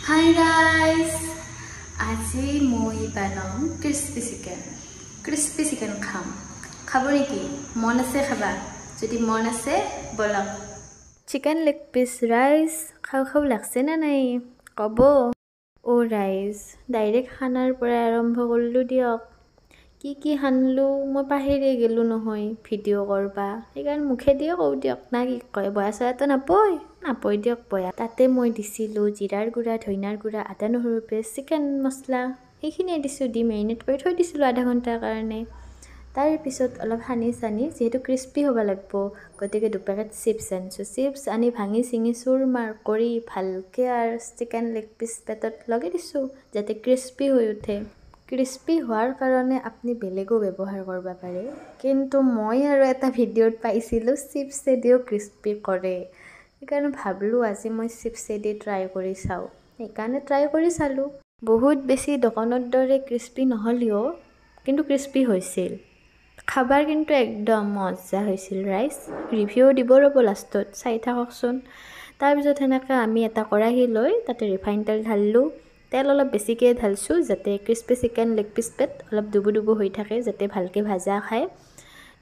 Hi guys, আজি মই বানাম crispy chicken খাম খাব নেকি মন আছে খাবা যদি মন আছে বলক চিকেন লেগ পিস রাইস খাও লাগছে না নাই কব ও রাইস ডাইরেক্ট খানার পরে আরম্ভ করলু দিয়ক কি হানলু মই পাহেৰে গেলু নহয় ভিডিও কৰবা সেইকাৰণে মুখে দিয়ে কও দিয়ক না কি কয় বয়াছাটো নাপই দিয়ক বয়া তাতে মই দিছিলো জিৰাৰ গুড়া ধইনাৰ গুড়া আদা নহৰু পেষ্ট চিকেন মছলা এইখিনি দিছো দি মেৰিনেট কৰি থৈ দিছিলো আধা ঘণ্টাৰ কাৰণে তাৰ পিছত অলপ হানি সানি যেহেতু ক্ৰিস্পি হ'ব লাগিব গতিকে দুপেকেট চিপছ আনি ভাঙি চিঙি চুৰমাৰ কৰি ভালকে আৰু চিকেন লেগ পিস পেটত লগাই দিছো যাতে ক্ৰিস্পি হৈ উঠে ক্ৰিস্পি হোৱাৰ কাৰণে আপুনি বেলেগো ব্যৱহাৰ কৰিব পাৰে কিন্তু মই আৰু এটা ভিডিঅ'ত পাইছিলো চিপছে দিও ক্ৰিস্পি কৰে সেইকাৰণে ভাবলো আজি মই চিপছে দি ট্ৰাই কৰি চাও সেইকাৰণে ট্ৰাই কৰি চালো বহুত বেছি দোকানৰ দৰে ক্ৰিস্পি নহলিও কিন্তু ক্ৰিস্পি হৈছিল খাবাৰ কিন্তু একদম মজা হৈছিল ৰাইস ৰিভিউ দিব ৰব লাষ্টত চাই থাককচোন তাৰ পিছত হেনেকা আমি এটা কৰাহি লৈ তাতে ৰিফাইন তেল ঢাললো তেল অলপ বেছিকে ঢালছো যাতে ক্রিস্পি চিকেন লেগ পিস পেট অলপ দুবু হৈ থাকে যাতে ভালকে ভাজা খায়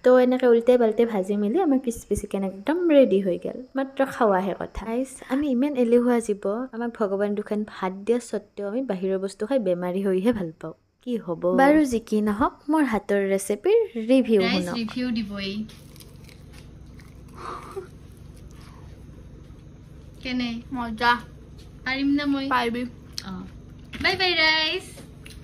তো এনেকে উল্টে বালতে ভাজি মিলি আমাৰ ক্ৰিস্পি চিকেন একদম ৰেডি হৈ গেল মাত্ৰ খাৱাহে কথা গাইস আমি ইমান এলেহুৱা জীৱ আমাক ভগৱান দুখন ভাত দিয়া সত্ত্বেও আমি বাহিৰৰ বস্তু খাই বেমাৰী হৈহে ভাল পাওঁ কি হ'ব বাৰু যি কি নহওক মোৰ হাতৰ ৰেচিপিৰ ৰিভিউ শুনক ৰিভিউ দিবই কেনে মজা পাৰিম না মই পাৰিবি বাই বাই ৰাইস